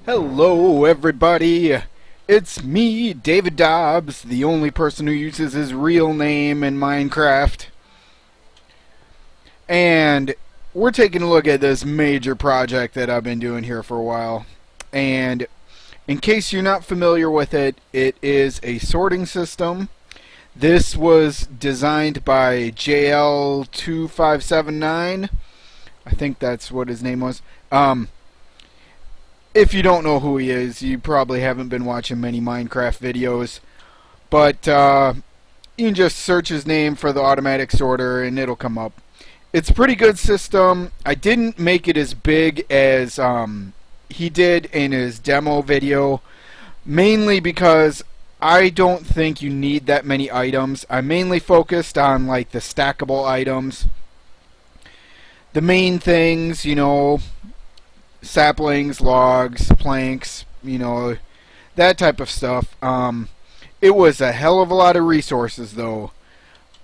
Hello everybody, it's me, David Dobbs, the only person who uses his real name in Minecraft. And we're taking a look at this major project that I've been doing here for a while. And in case you're not familiar with it, it is a sorting system. This was designed by JL2579. I think that's what his name was. If you don't know who he is, you probably haven't been watching many Minecraft videos. But you can just search his name for the automatic sorter and it'll come up. It's a pretty good system. I didn't make it as big as he did in his demo video, mainly because I don't think you need that many items. I mainly focused on like the stackable items. The main things, you know, saplings, logs, planks, you know, that type of stuff. It was a hell of a lot of resources though.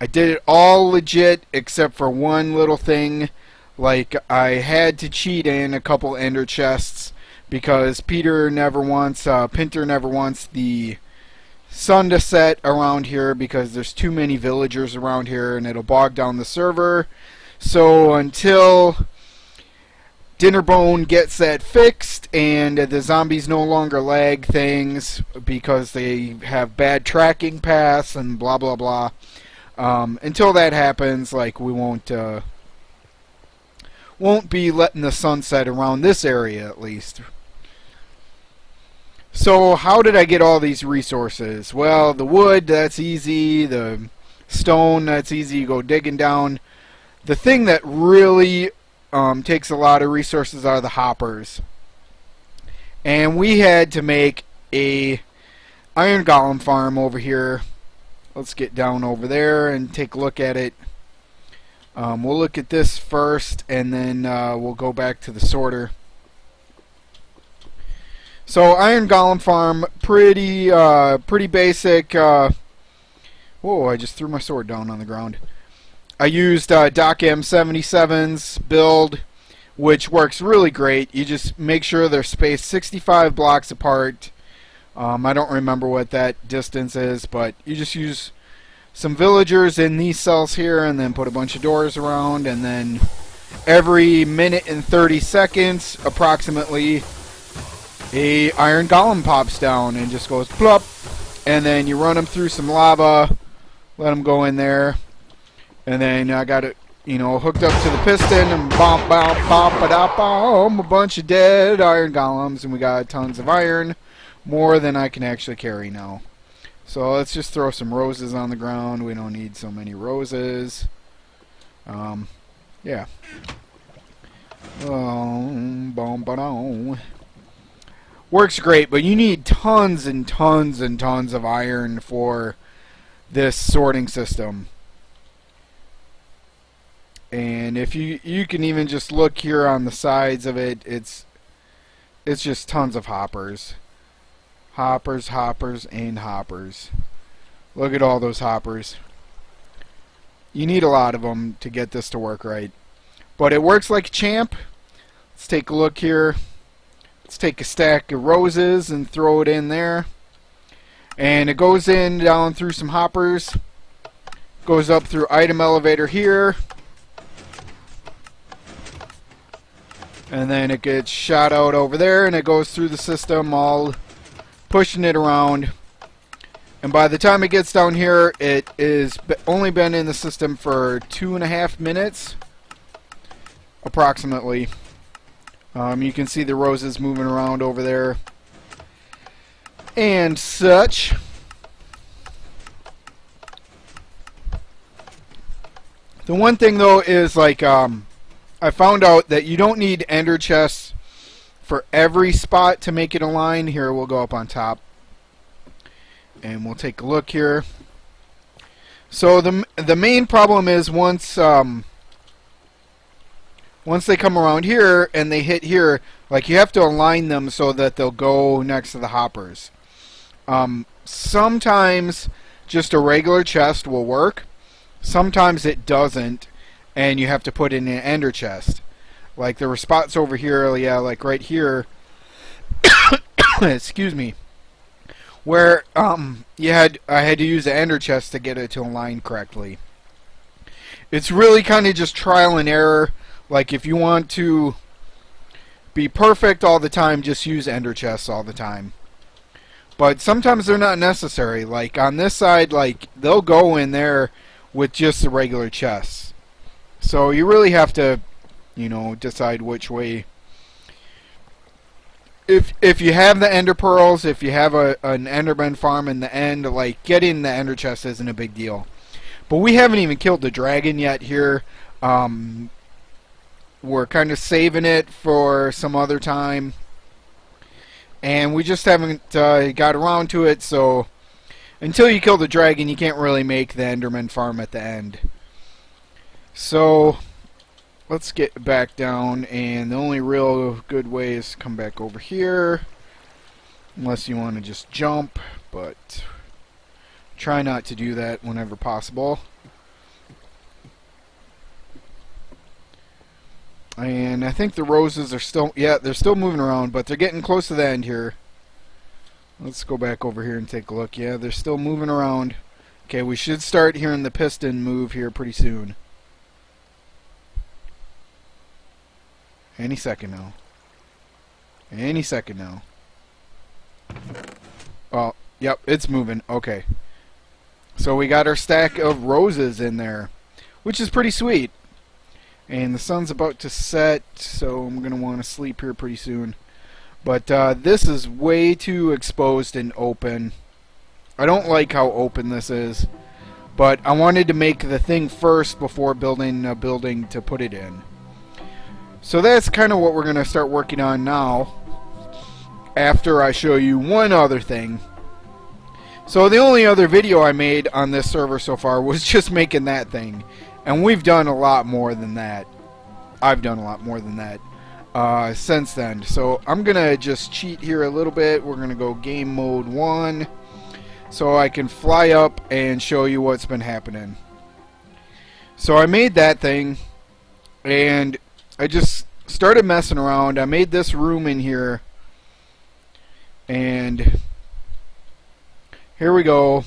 I did it all legit except for one little thing. Like I had to cheat in a couple ender chests because Pinter never wants the sun to set around here because there's too many villagers around here and it'll bog down the server. So until Dinnerbone gets that fixed and the zombies no longer lag things because they have bad tracking paths and blah blah blah. Until that happens, like we won't be letting the sun set around this area at least. So how did I get all these resources? Well, the wood, that's easy. The stone, that's easy. You go digging down. The thing that really takes a lot of resources are the hoppers. And we had to make a iron golem farm over here. Let's get down over there and take a look at it. We'll look at this first and then we'll go back to the sorter. So iron golem farm, pretty basic. Whoa, I just threw my sword down on the ground. I used Doc M77's build, which works really great. You just make sure they're spaced 65 blocks apart. I don't remember what that distance is, but you just use some villagers in these cells here and then put a bunch of doors around, and then every minute and 30 seconds approximately a iron golem pops down and just goes plop, and then you run them through some lava, let them go in there. And then I got it, you know, hooked up to the piston and bump, bump, bump, a bunch of dead iron golems, and we got tons of iron, more than I can actually carry now. So let's just throw some roses on the ground. We don't need so many roses. Yeah. Works great, but you need tons and tons and tons of iron for this sorting system. And if you can even just look here on the sides of it, it's just tons of hoppers. Hoppers, hoppers, and hoppers. Look at all those hoppers. You need a lot of them to get this to work right. But it works like a champ. Let's take a look here. Let's take a stack of roses and throw it in there. And it goes in down through some hoppers. Goes up through item elevator here. And then it gets shot out over there and it goes through the system, all pushing it around. And by the time it gets down here, it is only been in the system for 2.5 minutes approximately. You can see the roses moving around over there and such. The one thing though is like I found out that you don't need ender chests for every spot to make it align. Here, we'll go up on top and we'll take a look here. So the main problem is once they come around here and they hit here, like you have to align them so that they'll go next to the hoppers. Sometimes just a regular chest will work. Sometimes it doesn't, and you have to put in an ender chest. Like there were spots over here, yeah, like right here, excuse me, where I had to use the ender chest to get it to align correctly. It's really kind of just trial and error. Like if you want to be perfect all the time, just use ender chests all the time. But sometimes they're not necessary. Like on this side, like they'll go in there with just the regular chests. So you really have to, you know, decide which way. If you have the ender pearls, if you have an enderman farm in the end, like getting the ender chest isn't a big deal. But we haven't even killed the dragon yet here. We're kind of saving it for some other time. And we just haven't got around to it, so until you kill the dragon, you can't really make the enderman farm at the end. So let's get back down, and the only real good way is to come back over here. Unless you want to just jump, but try not to do that whenever possible. And I think the roses are still, yeah, they're still moving around, but they're getting close to the end here. Let's go back over here and take a look. Yeah, they're still moving around. Okay, we should start hearing the piston move here pretty soon. Any second now. Any second now. Oh, yep, it's moving. Okay. So we got our stack of roses in there, which is pretty sweet. And the sun's about to set, so I'm going to want to sleep here pretty soon. But this is way too exposed and open. I don't like how open this is. But I wanted to make the thing first before building a building to put it in. So that's kind of what we're going to start working on now. After I show you one other thing. So the only other video I made on this server so far was just making that thing. And we've done a lot more than that. I've done a lot more than that since then. So I'm going to just cheat here a little bit. We're going to go game mode 1. So I can fly up and show you what's been happening. So I made that thing. And I just started messing around. I made this room in here. And here we go.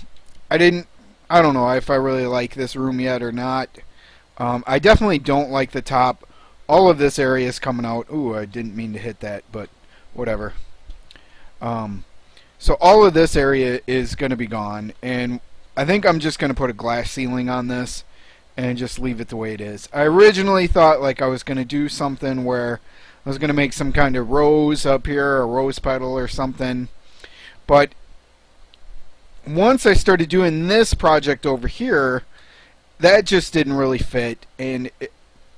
I don't know if I really like this room yet or not. I definitely don't like the top. All of this area is coming out. Ooh, I didn't mean to hit that, but whatever. So all of this area is going to be gone, and I think I'm just going to put a glass ceiling on this and just leave it the way it is. I originally thought like I was going to do something where I was going to make some kind of rose up here, a rose petal or something, but once I started doing this project over here, that just didn't really fit, and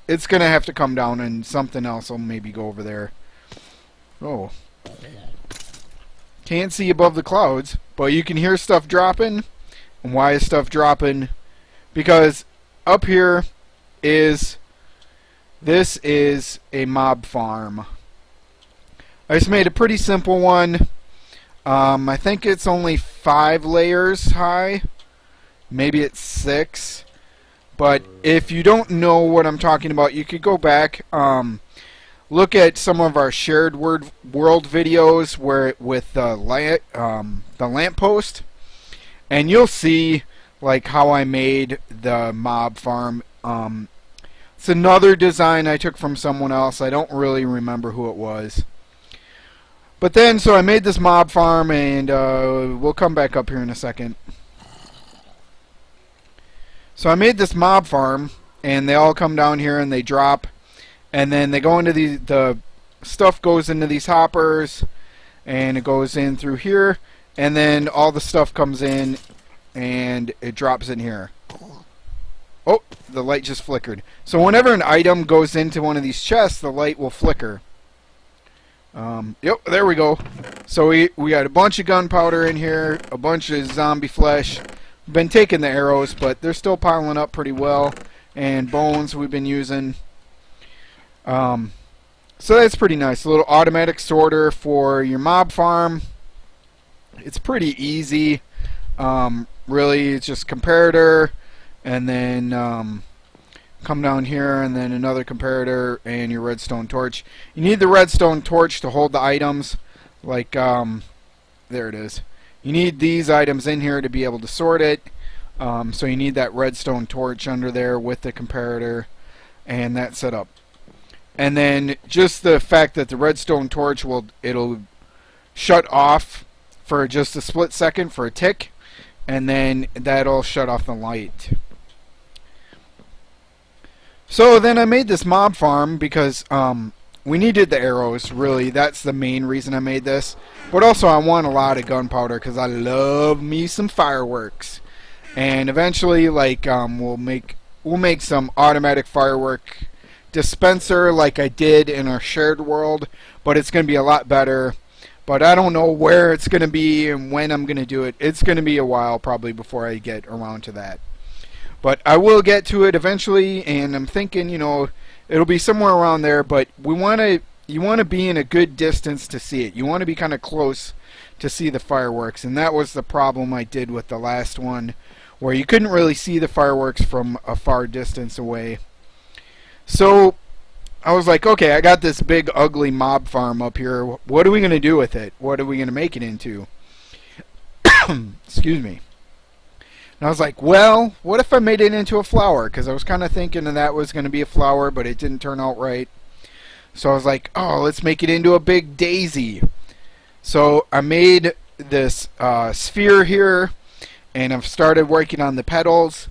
it's going to have to come down, and something else will maybe go over there. Oh. Can't see above the clouds, but you can hear stuff dropping. And why is stuff dropping? Because up here this is a mob farm. I just made a pretty simple one. I think it's only 5 layers high. Maybe it's 6. But if you don't know what I'm talking about, you could go back, look at some of our shared world videos where with the lamppost, and you'll see like how I made the mob farm. It's another design I took from someone else. I don't really remember who it was. But then, so I made this mob farm, and we'll come back up here in a second. So I made this mob farm, and they all come down here and they drop, and then they go into the stuff goes into these hoppers, and it goes in through here, and then all the stuff comes in, and it drops in here. Oh, the light just flickered. So whenever an item goes into one of these chests, the light will flicker. Yep, there we go. So we got a bunch of gunpowder in here, a bunch of zombie flesh. Been taking the arrows, but they're still piling up pretty well, and bones we've been using. So that's pretty nice. A little automatic sorter for your mob farm. It's pretty easy. Really, it's just comparator, and then come down here, and then another comparator, and your redstone torch. You need the redstone torch to hold the items. Like, there it is. You need these items in here to be able to sort it. So you need that redstone torch under there with the comparator and that setup. And then just the fact that the redstone torch it'll shut off for just a split second for a tick, and then that'll shut off the light. So then I made this mob farm because we needed the arrows, really. That's the main reason I made this. But also I want a lot of gunpowder because I love me some fireworks. And eventually, like, we'll make some automatic firework dispenser like I did in our shared world, but it's going to be a lot better. But I don't know where it's going to be and when I'm going to do it. It's going to be a while probably before I get around to that. But I will get to it eventually, and I'm thinking, it'll be somewhere around there, but you want to be in a good distance to see it. You want to be kind of close to see the fireworks, and that was the problem I did with the last one, where you couldn't really see the fireworks from a far distance away. So I was like, okay, I got this big ugly mob farm up here. What are we going to do with it? What are we going to make it into? Excuse me. And I was like, well, what if I made it into a flower? Because I was kind of thinking that was going to be a flower, but it didn't turn out right. So I was like, oh, let's make it into a big daisy. So I made this sphere here, and I've started working on the petals.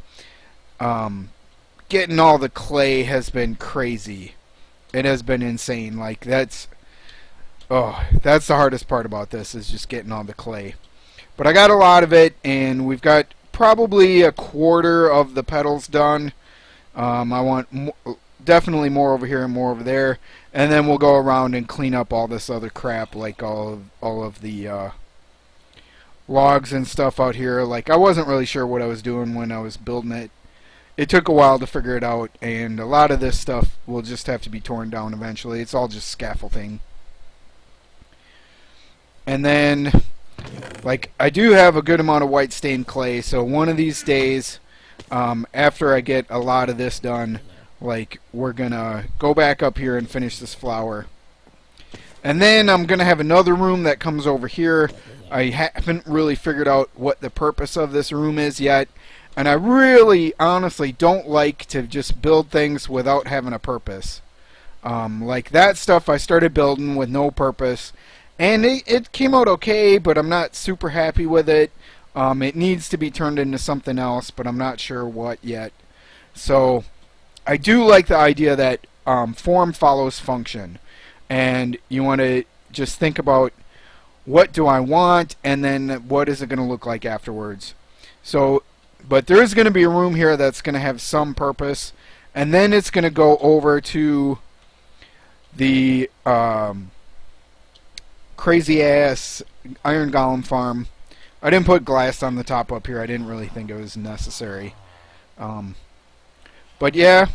Getting all the clay has been crazy. It has been insane. Like, that's the hardest part about this, is just getting all the clay. But I got a lot of it, and we've got probably a quarter of the petals done. I want definitely more over here and more over there, and then we'll go around and clean up all this other crap, like all of the logs and stuff out here. Like, I wasn't really sure what I was doing when I was building it. It took a while to figure it out, and a lot of this stuff will just have to be torn down eventually. It's all just scaffolding. And then, like, I do have a good amount of white stained clay, so one of these days, after I get a lot of this done, like, we're gonna go back up here and finish this flower. And then I'm gonna have another room that comes over here. I haven't really figured out what the purpose of this room is yet. And I really, honestly, don't like to just build things without having a purpose. Like that stuff I started building with no purpose. And it came out okay, but I'm not super happy with it. It needs to be turned into something else, but I'm not sure what yet. So I do like the idea that form follows function. And you want to just think about, what do I want, and then what is it going to look like afterwards. So, but there is going to be a room here that's going to have some purpose, and then it's going to go over to the crazy ass iron golem farm. I didn't put glass on the top up here. I didn't really think it was necessary. But yeah,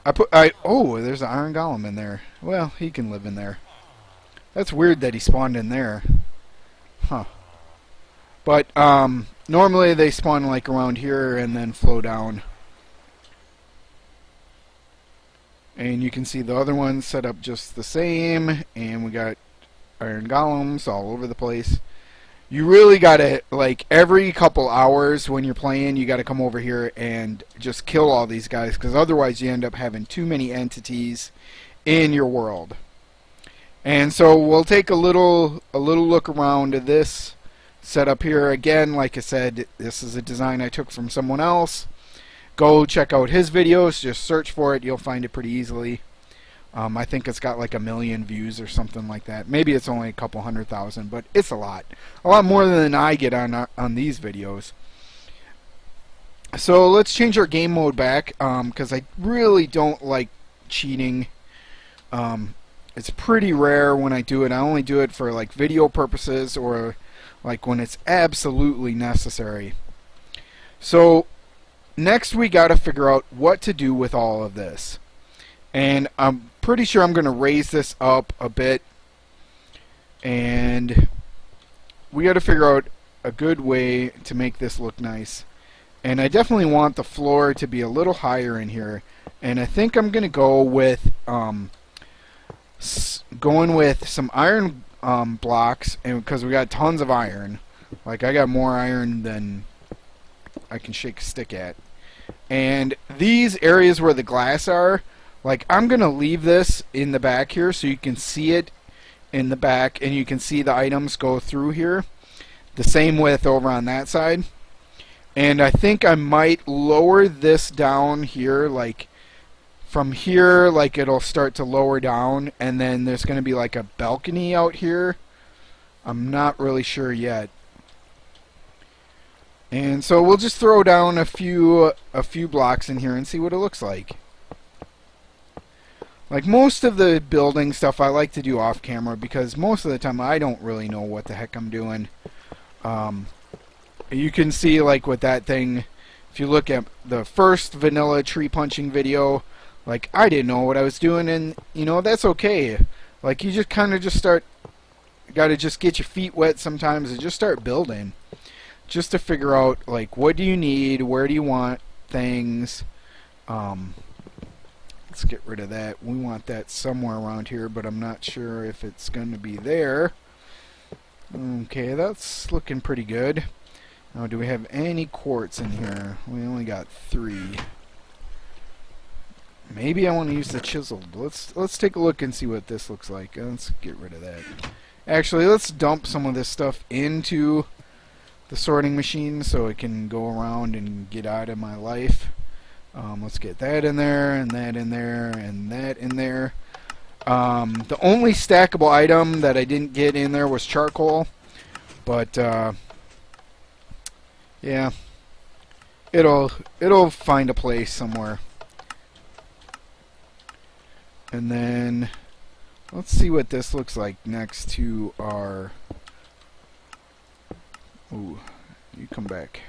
oh, there's an iron golem in there. Well, he can live in there. That's weird that he spawned in there. Huh. But normally they spawn like around here and then flow down. And you can see the other ones set up just the same, and we got iron golems all over the place. You really gotta, like, every couple hours when you're playing, you gotta come over here and just kill all these guys, because otherwise you end up having too many entities in your world. And so we'll take a little look around at this setup here. Again, like I said, this is a design I took from someone else. Go check out his videos. Just search for it. You'll find it pretty easily. I think it's got like 1 million views or something like that. Maybe it's only a couple 100,000, but it's a lot more than I get on these videos. So let's change our game mode back, because I really don't like cheating. It's pretty rare when I do it. I only do it for like video purposes, or like when it's absolutely necessary. So next we got to figure out what to do with all of this. And I'm pretty sure I'm going to raise this up a bit. And we got to figure out a good way to make this look nice. And I definitely want the floor to be a little higher in here. And I think I'm going to go with some iron blocks, and because we got tons of iron. Like, I got more iron than I can shake a stick at. And these areas where the glass are, like, I'm going to leave this in the back here so you can see it in the back, and you can see the items go through here. The same width over on that side. And I think I might lower this down here, like, from here, like, it'll start to lower down, and then there's going to be like a balcony out here. I'm not really sure yet. And so we'll just throw down a few blocks in here and see what it looks like. Like, most of the building stuff I like to do off camera, because most of the time I don't really know what the heck I'm doing. You can see, like, with that thing, if you look at the first vanilla tree punching video, like, I didn't know what I was doing, and, you know, that's okay. Like, you just kind of just start, gotta just get your feet wet sometimes and just start building. Just to figure out, like, what do you need, where do you want things. Let's get rid of that. We want that somewhere around here, but I'm not sure if it's going to be there. Okay, that's looking pretty good. Now, do we have any quartz in here? We only got 3. Maybe I want to use the chiseled. Let's take a look and see what this looks like. Let's get rid of that. Actually, let's dump some of this stuff into the sorting machine so it can go around and get out of my life. Let's get that in there, and that in there, and that in there. The only stackable item that I didn't get in there was charcoal, but yeah, it'll find a place somewhere. And then let's see what this looks like next to our. Ooh, you come back.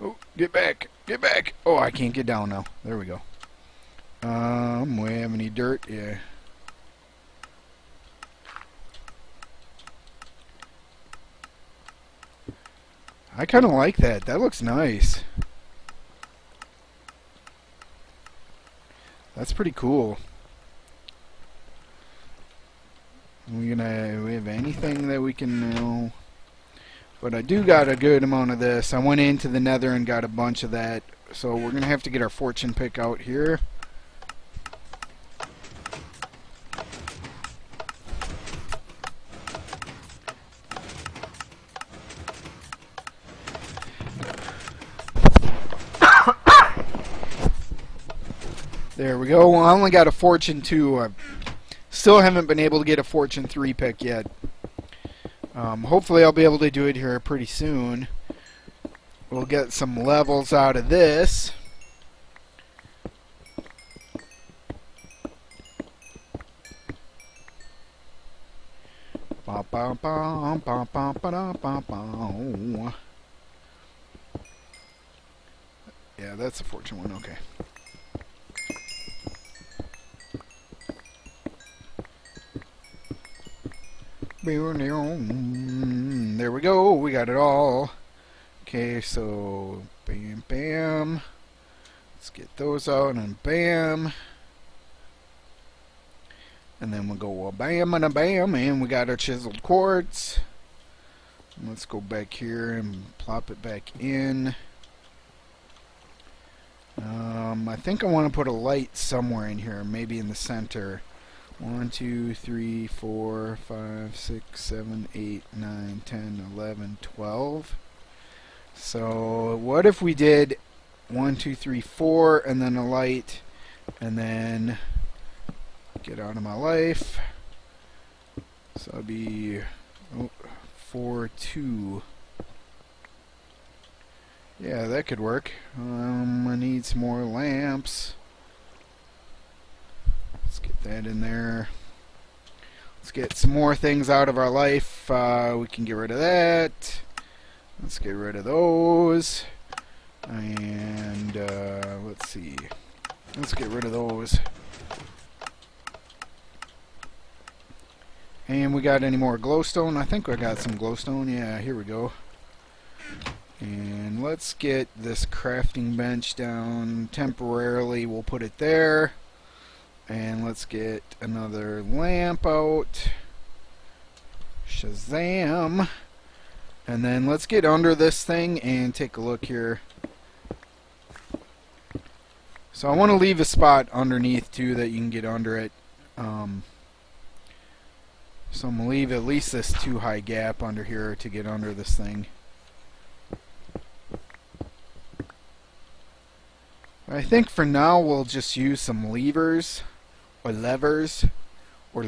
Oh, get back, get back. Oh, I can't get down now. There we go. We have any dirt? Yeah. I kind of like that. That looks nice. That's pretty cool. We have anything that we can know? But I do got a good amount of this. I went into the nether and got a bunch of that. So we're gonna have to get our fortune pick out here. There we go. Well, I only got a fortune 2. I still haven't been able to get a fortune 3 pick yet. Hopefully I'll be able to do it here pretty soon. We'll get some levels out of this. Yeah, that's a fortune 1. Okay. There we go. We got it all. Okay, so bam, bam. Let's get those out and bam. And then we'll go a bam and a bam, and we got our chiseled quartz. Let's go back here and plop it back in. I think I want to put a light somewhere in here, maybe in the center. 1, 2, 3, 4, 5, 6, 7, 8, 9, 10, 11, 12. So what if we did 1, 2, 3, 4, and then a light, and then get out of my life. So that'd be 4, 2. Yeah, that could work. I need some more lamps. Let's get that in there. Let's get some more things out of our life. We can get rid of that. Let's get rid of those. And let's see. Let's get rid of those. And we got any more glowstone? I think I got some glowstone. Yeah, here we go. And let's get this crafting bench down temporarily. We'll put it there. And let's get another lamp out. Shazam! And then let's get under this thing and take a look here. So I want to leave a spot underneath too that you can get under it. So I'm going to leave at least this 2 high gap under here to get under this thing. I think for now we'll just use some levers or levers or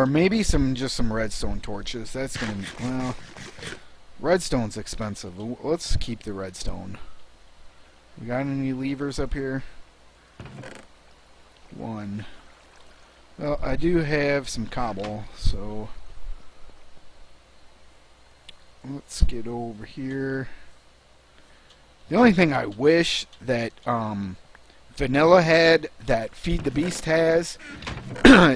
maybe just some redstone torches. That's gonna be, well, redstone's expensive. Let's keep the redstone. We got any levers up here? 1. Well, I do have some cobble, so let's get over here. The only thing I wish that Vanilla had that Feed the Beast has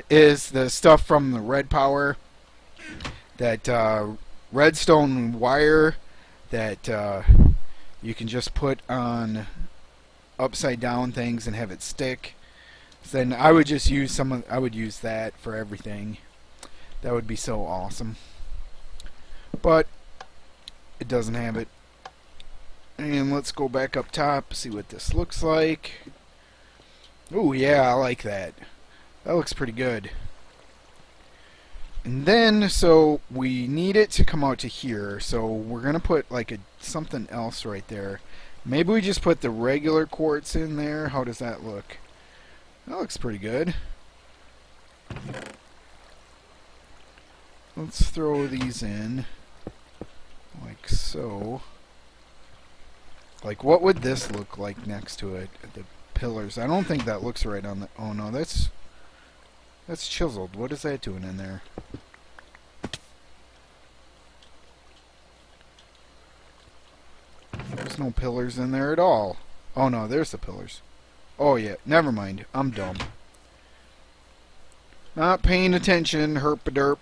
is the stuff from the Red Power, that redstone wire that you can just put on upside down things and have it stick. So then I would just use I would use that for everything. That would be so awesome. But it doesn't have it. And let's go back up top, see what this looks like. Oh yeah, I like that. That looks pretty good. And then, so we need it to come out to here, so we're gonna put like something else right there. Maybe we just put the regular quartz in there. How does that look? That looks pretty good. Let's throw these in like so. Like, what would this look like next to it? The pillars. I don't think that looks right on the... Oh, no, that's chiseled. What is that doing in there? There's no pillars in there at all. Oh, no, there's the pillars. Oh, yeah. Never mind. I'm dumb. Not paying attention. Herp-a-derp.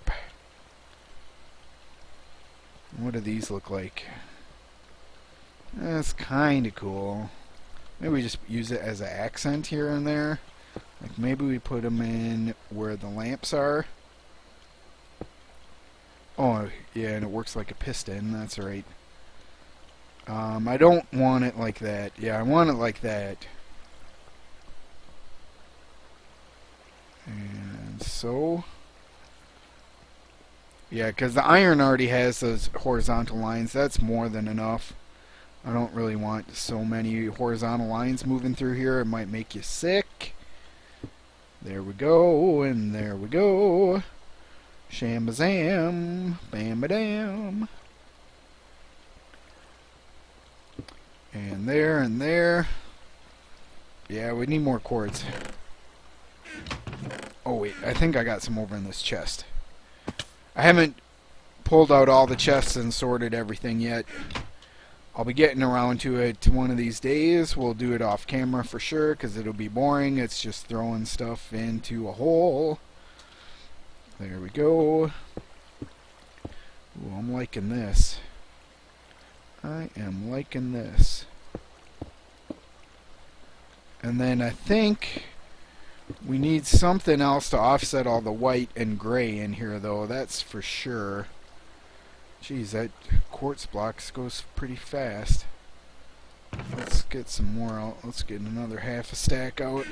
What do these look like? That's kind of cool. Maybe we just use it as an accent here and there. Like maybe we put them in where the lamps are. Oh, yeah, and it works like a piston. That's right. I don't want it like that. Yeah, I want it like that. And so... yeah, because the iron already has those horizontal lines. That's more than enough. I don't really want so many horizontal lines moving through here. It might make you sick. There we go, and there we go. Shambazam, bam-a-dam. And there, and there. Yeah, we need more quartz. Oh wait, I think I got some over in this chest. I haven't pulled out all the chests and sorted everything yet. I'll be getting around to it one of these days. We'll do it off camera for sure, because it'll be boring. It's just throwing stuff into a hole. There we go. Ooh, I'm liking this. I am liking this. And then I think we need something else to offset all the white and gray in here, though. That's for sure. Geez, that quartz blocks goes pretty fast. Let's get some more out. Let's get another half a stack out.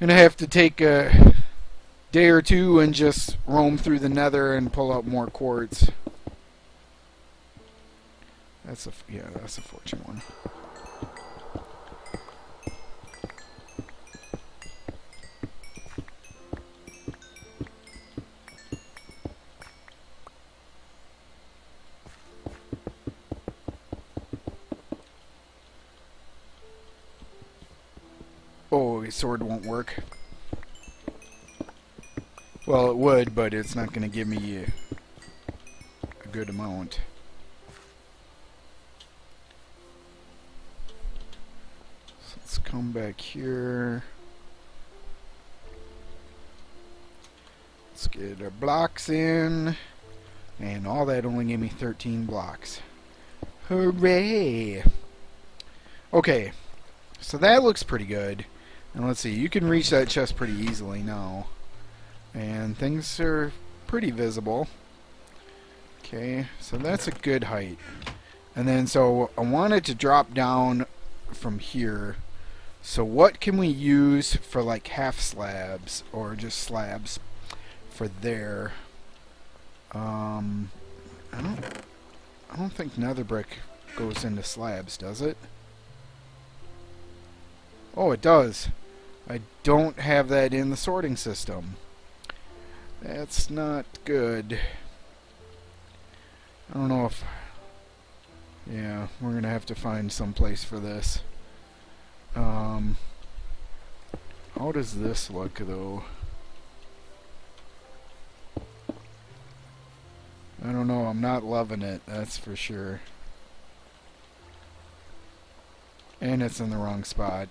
Gonna have to take a day or two and just roam through the nether and pull out more quartz. That's a fortune one. Oh, his sword won't work. Well, it would, but it's not going to give me a good amount. So let's come back here. Let's get our blocks in. And all that only gave me 13 blocks. Hooray! Okay, so that looks pretty good. And let's see, you can reach that chest pretty easily now. And things are pretty visible. Okay, so that's a good height. And then so I want it to drop down from here. So what can we use for like half slabs or just slabs for there? I don't think nether brick goes into slabs, does it? Oh, it does. I don't have that in the sorting system. That's not good. I don't know if... Yeah, we're gonna have to find some place for this. How does this look, though? I don't know. I'm not loving it, that's for sure. And it's in the wrong spot.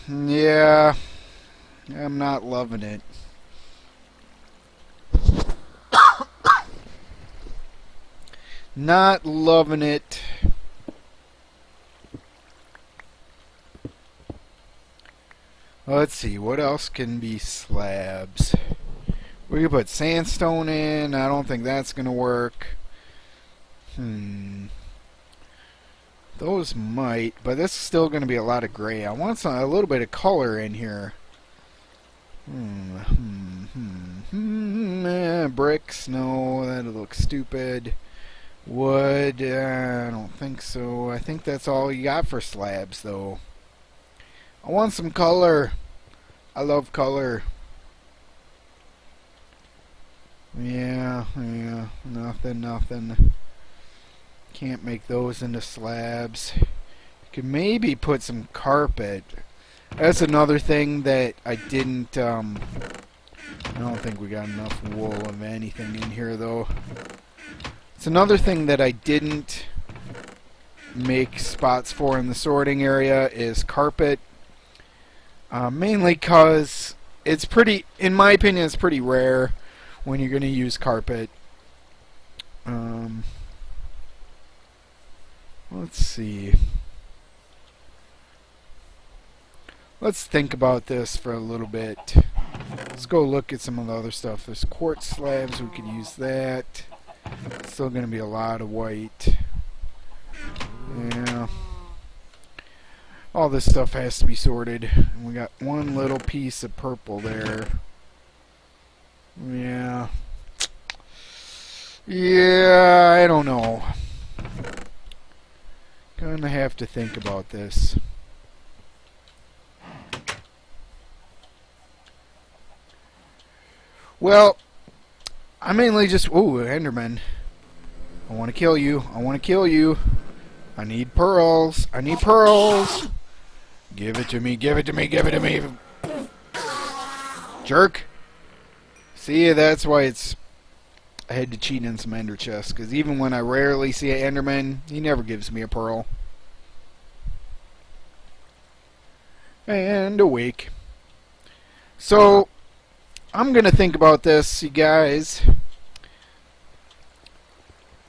Yeah. I'm not loving it. Not loving it. Let's see, what else can be slabs? We can put sandstone in. I don't think that's going to work. Those might, but this is still going to be a lot of gray. I want a little bit of color in here. Bricks, no, that'll look stupid. Wood, I don't think so. I think that's all you got for slabs, though. I want some color. I love color. Yeah, nothing. Can't make those into slabs. Could maybe put some carpet. That's another thing that I didn't, I don't think we got enough wool of anything in here, though. It's another thing that I didn't make spots for in the sorting area is carpet. Mainly because it's pretty, in my opinion, it's pretty rare when you're going to use carpet. Let's see. Let's think about this for a little bit. Let's go look at some of the other stuff. There's quartz slabs, we could use that. Still going to be a lot of white. Yeah. All this stuff has to be sorted. And we got one little piece of purple there. Yeah. Yeah, I don't know. Gonna have to think about this. Well, I mainly just... Ooh, Enderman. I want to kill you. I want to kill you. I need pearls. I need pearls. Give it to me. Give it to me. Give it to me. Jerk. See, that's why it's... I had to cheat in some ender chests, because even when I rarely see an Enderman, he never gives me a pearl. And awake. So, I'm going to think about this, you guys.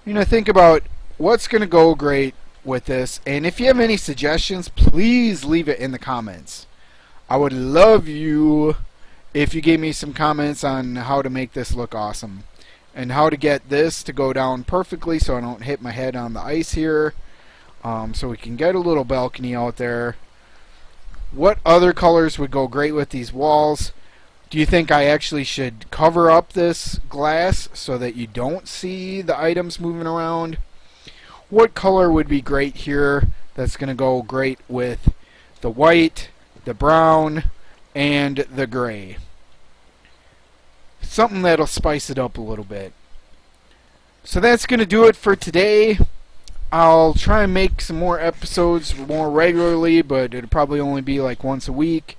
Think about what's going to go great with this. And if you have any suggestions, please leave it in the comments. I would love you if you gave me some comments on how to make this look awesome. And how to get this to go down perfectly so I don't hit my head on the ice here. So we can get a little balcony out there. What other colors would go great with these walls? Do you think I actually should cover up this glass so that you don't see the items moving around? What color would be great here that's going to go great with the white, the brown, and the gray? Something that'll spice it up a little bit. So that's going to do it for today. I'll try and make some more episodes more regularly, but it'll probably only be like once a week.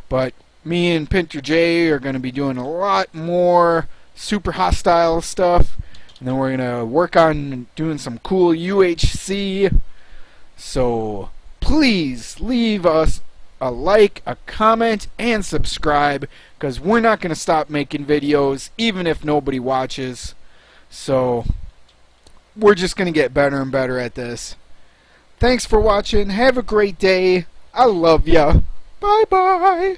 But me and Pinter J are going to be doing a lot more super hostile stuff. And then we're going to work on doing some cool UHC. So please leave us a like, a comment, and subscribe, because we're not going to stop making videos even if nobody watches. So we're just going to get better and better at this. Thanks for watching. Have a great day. I love ya. Bye bye.